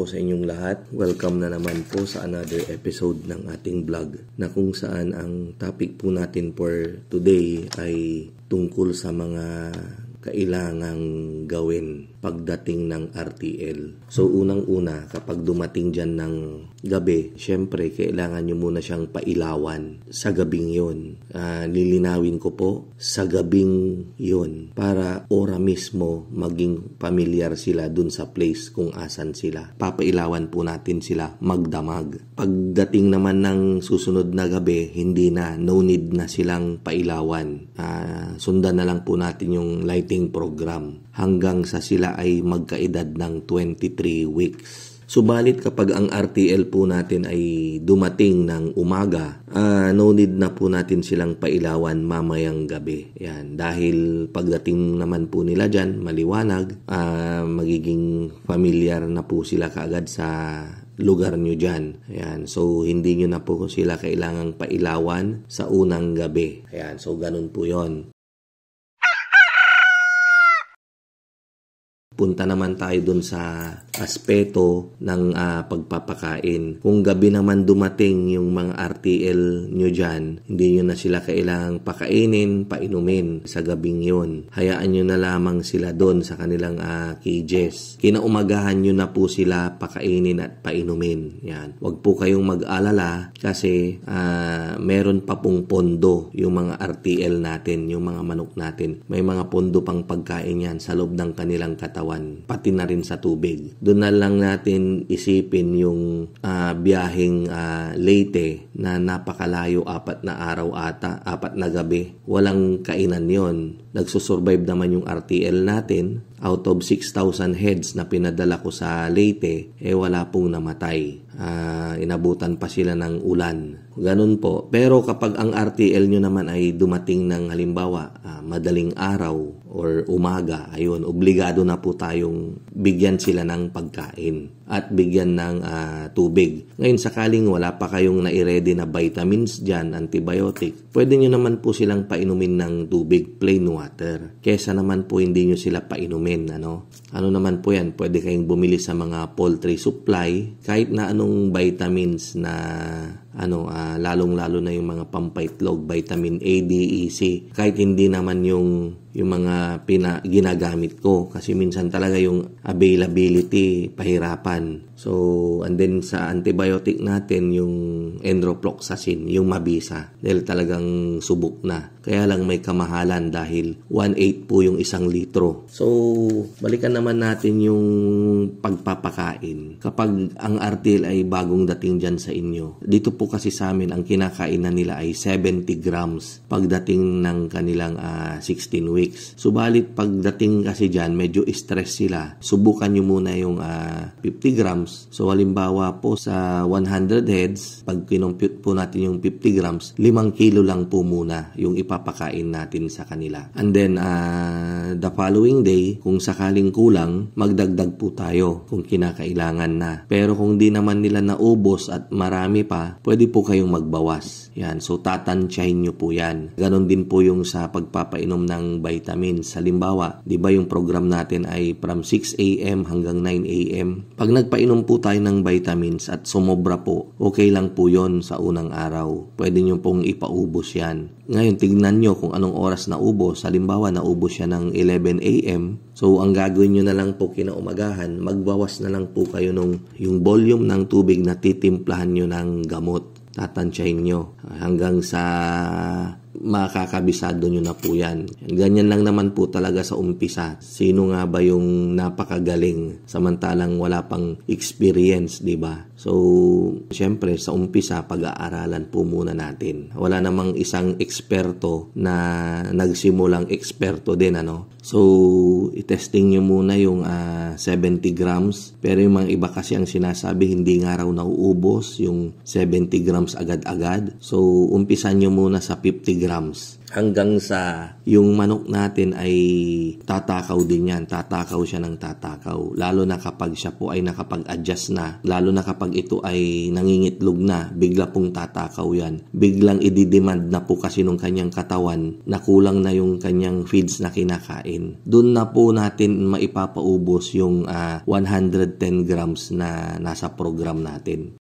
po sa inyong lahat. Welcome na naman po sa another episode ng ating vlog na kung saan ang topic po natin for today ay tungkol sa mga kailangang gawin pagdating ng RTL. So unang-una, kapag dumating dyan ng gabi, syempre kailangan nyo muna siyang pailawan sa gabing yun. Lilinawin ko po, sa gabing yun para ora mismo maging familiar sila dun sa place kung asan sila. Papailawan po natin sila magdamag. Pagdating naman ng susunod na gabi, hindi na, no need na silang pailawan. Sundan na lang po natin yung lighting program hanggang sa sila ay magkaedad ng 23 weeks. Subalit kapag ang RTL po natin ay dumating ng umaga, no need na po natin silang pailawan mamayang gabi. Yan. Dahil pagdating naman po nila dyan, maliwanag, magiging familiar na po sila kaagad sa lugar nyo dyan. Ayan. So, hindi nyo na po sila kailangang pailawan sa unang gabi. Ayan. So, ganun po yon. Punta naman tayo dun sa aspeto ng pagpapakain. Kung gabi naman dumating yung mga RTL nyo dyan, hindi nyo na sila kailangang pakainin, painumin sa gabing yun. Hayaan nyo na lamang sila dun sa kanilang cages. Kinaumagahan nyo na po sila pakainin at painumin. Yan. Huwag po kayong mag-alala kasi meron pa pong pondo yung mga RTL natin, yung mga manok natin. May mga pondo pang pagkain yan sa loob ng kanilang katawan. Pati na rin sa tubig. Doon na lang natin isipin yung biyaheng Leyte na napakalayo, 4 na araw ata, 4 na gabi. Walang kainan yon. Nagsusurvive naman yung RTL natin. Out of 6,000 heads na pinadala ko sa Leyte, wala pong namatay. Inabutan pa sila ng ulan. Ganun po. Pero kapag ang RTL nyo naman ay dumating ng halimbawa, madaling araw or umaga, ayun, obligado na po tayong bigyan sila ng pagkain at bigyan ng tubig. Ngayon, sakaling wala pa kayong nai-ready na vitamins dyan, antibiotic, pwede nyo naman po silang painumin ng tubig, plain water. Kesa naman po hindi nyo sila painumin. Ano naman po yan? Pwede kayong bumili sa mga poultry supply, kahit na anong vitamins na lalong-lalo na yung mga pampaitlog, vitamin A, D, E, C. Kahit hindi naman yung mga ginagamit ko kasi minsan talaga yung availability pahirapan. So, and then sa antibiotic natin, yung enrofloxacin, yung mabisa, dahil talagang subok na. Kaya lang may kamahalan dahil 1/8 po yung 1 litro. So, balikan naman natin yung pagpapakain. Kapag ang RTL ay bagong dating dyan sa inyo, dito po kasi sa amin, ang kinakainan nila ay 70 grams pagdating ng kanilang 16 weeks. Subalit pagdating kasi dyan, medyo stress sila. Subukan nyo muna yung 50 grams. So, halimbawa po sa 100 heads, pag kinompute po natin yung 50 grams, 5 kilo lang po muna yung ipapakain natin sa kanila. And then, the following day, kung sakaling kulang, magdagdag po tayo kung kinakailangan na. Pero kung di naman nila naubos at marami pa, pwede po kayong magbawas. Yan. So, tatansyahin nyo po yan. Ganon din po yung sa pagpapainom ng vitamins. Halimbawa, di ba yung program natin ay from 6 a.m. hanggang 9 a.m. Pag nagpainom po tayo ng vitamins at sumobra po, okay lang po yon sa unang araw. Pwede nyo pong ipaubos yan. Ngayon, tignan nyo kung anong oras naubos. Halimbawa, naubos siya ng 11 a.m. So, ang gagawin nyo na lang po kinaumagahan, magbawas na lang po kayo yung volume ng tubig na titimplahan nyo ng gamot. Tatansyahin nyo hanggang sa makakabisado nyo na po yan. Ganyan lang naman po talaga sa umpisa. Sino nga ba yung napakagaling samantalang wala pang experience, di ba? So, syempre sa umpisa, pag-aaralan po muna natin. Wala namang isang eksperto na nagsimulang eksperto din, So, itesting nyo muna yung 70 grams. Pero yung mga iba kasi ang sinasabi, hindi nga raw nauubos yung 70 grams agad-agad. So, umpisan nyo muna sa 50 grams. Hanggang sa yung manok natin ay tatakaw din yan. Tatakaw siya ng tatakaw. Lalo na kapag siya po ay nakapag-adjust na. Lalo na kapag kapag ito ay nangingitlog na, bigla pong tatakaw yan. Biglang ididemand na po kasi nung kanyang katawan na kulang na yung kanyang feeds na kinakain. Doon na po natin maipapaubos yung 110 grams na nasa program natin.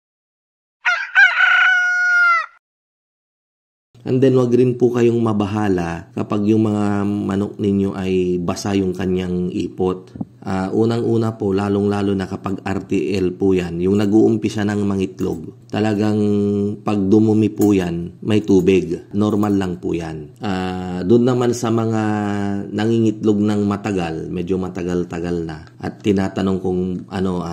And then wag rin po kayong mabahala kapag yung mga manok ninyo ay basa yung kanyang ipot. Unang-una po, lalong-lalo na kapag RTL po yan, yung nag-uumpisa ng mangitlog, talagang pag dumumi po yan, may tubig. Normal lang po yan. Doon naman sa mga nangingitlog ng matagal, medyo matagal-tagal na, at tinatanong kung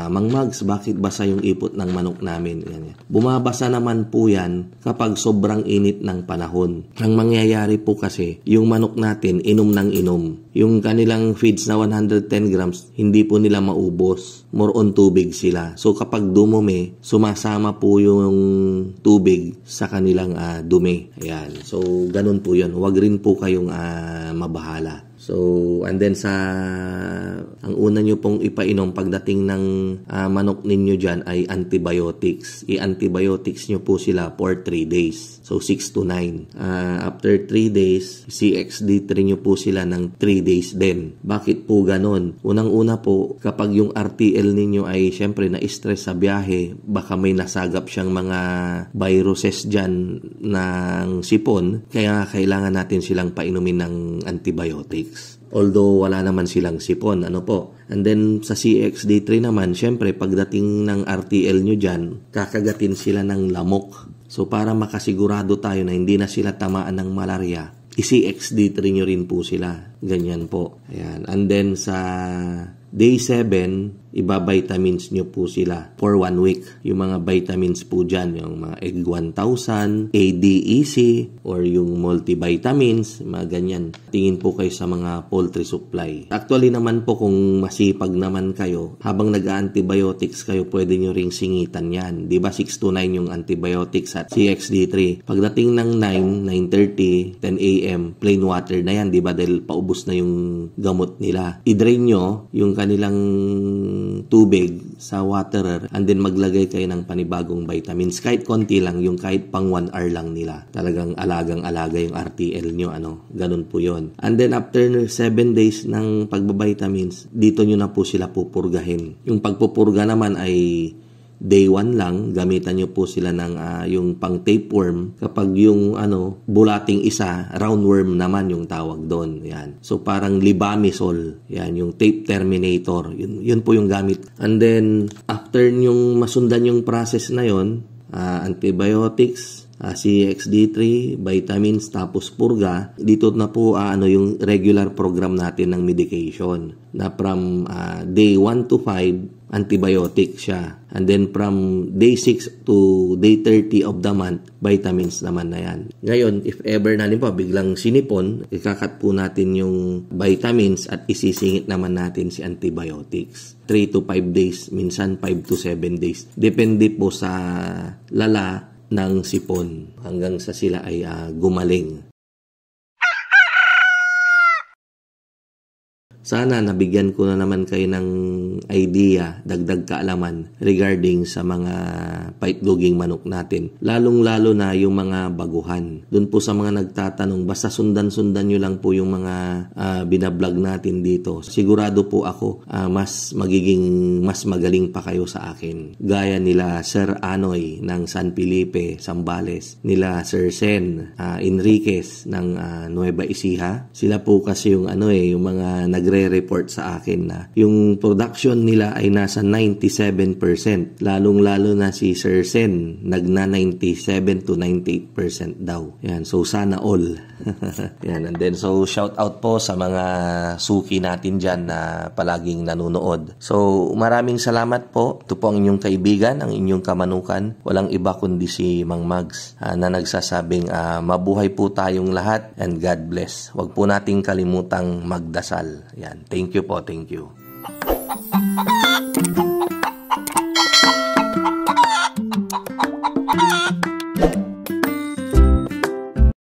Mang Mags, bakit basa yung ipot ng manok namin? Yan. Bumabasa naman po yan kapag sobrang init ng panahon. Ang mangyayari po kasi, yung manok natin, inom ng inom. Yung kanilang feeds na 110 grams, hindi po nila maubos. More on tubig sila. So kapag dumumi, sumasama po yung tubig sa kanilang dumi. Ayan. So ganun po yun. Huwag rin po kayong mabahala. So, and then ang una nyo pong ipainom pagdating ng manok ninyo dyan ay antibiotics. I-antibiotics nyo po sila for 3 days. So, 6 to 9. After 3 days, CXD3 nyo po sila ng 3 days din. Bakit po ganon? Unang-una po, kapag yung RTL ninyo ay syempre na-stress sa biyahe, baka may nasagap siyang mga viruses dyan ng sipon, kaya kailangan natin silang painumin ng antibiotics. Although wala naman silang sipon, And then sa CXD3 naman, syempre pagdating ng RTL nyo dyan, kakagatin sila ng lamok. So para makasigurado tayo na hindi na sila tamaan ng malaria, i-CXD3 nyo rin po sila. Ganyan po. Ayan. And then sa day 7, iba-vitamins nyo po sila for 1 week. Yung mga vitamins po dyan, yung mga Egg 1000, ADEC, or yung multivitamins, mga ganyan. Tingin po kayo sa mga poultry supply. Actually naman po, kung masipag naman kayo, habang nag-antibiotics kayo, pwede nyo ring singitan yan. Diba 6 to 9 yung antibiotics at CXD3. Pagdating ng 9, 9:30, 10 a.m., plain water na yan, diba? Dahil paubos na yung gamot nila. I-drain nyo yung kanilang tubig sa waterer and then maglagay kayo ng panibagong vitamins. Kahit konti lang, yung kahit pang 1 hour lang nila. Talagang alagang-alaga yung RTL nyo, ganun po yon. And then after 7 days ng pagbabitamins, dito nyo na po sila pupurgahin. Yung pagpupurga naman ay day 1 lang, gamitan nyo po sila ng yung pang tapeworm. Kapag yung bulating isa, roundworm naman yung tawag doon. Yan. So parang libamisol, yan yung tape terminator. Yun po yung gamit. And then after yung masundan yung process na yon, antibiotics, CXD3, vitamins, tapos purga, dito na po yung regular program natin ng medication na from day 1 to 5 antibiotic siya. And then from day 6 to day 30 of the month, vitamins naman na yan. Ngayon, if ever biglang sinipon, ikakat po natin yung vitamins at isisingit naman natin si antibiotics. 3 to 5 days, minsan 5 to 7 days. Depende po sa lala ng sipon hanggang sa sila ay gumaling. Sana nabigyan ko na naman kayo ng idea, dagdag kaalaman regarding sa mga paitloging manok natin. Lalong-lalo na yung mga baguhan. Doon po sa mga nagtatanong, basta sundan-sundan nyo lang po yung mga binablog natin dito. Sigurado po ako, mas magaling pa kayo sa akin. Gaya nila Sir Anoy ng San Felipe, Zambales, nila Sir Sen Enriquez ng Nueva Ecija. Sila po kasi yung yung mga report sa akin na yung production nila ay nasa 97%. Lalong-lalo na si Sir Sen, nagna 97 to 98% daw. Yan, so sana all. Yan, and then so shout out po sa mga suki natin dyan na palaging nanonood. So maraming salamat po. Ito po ang inyong kaibigan, ang inyong kamanukan. Walang iba kundi si Mang Mags na nagsasabing mabuhay po tayong lahat and God bless. Huwag po nating kalimutang magdasal. Yan. Thank you po. Thank you.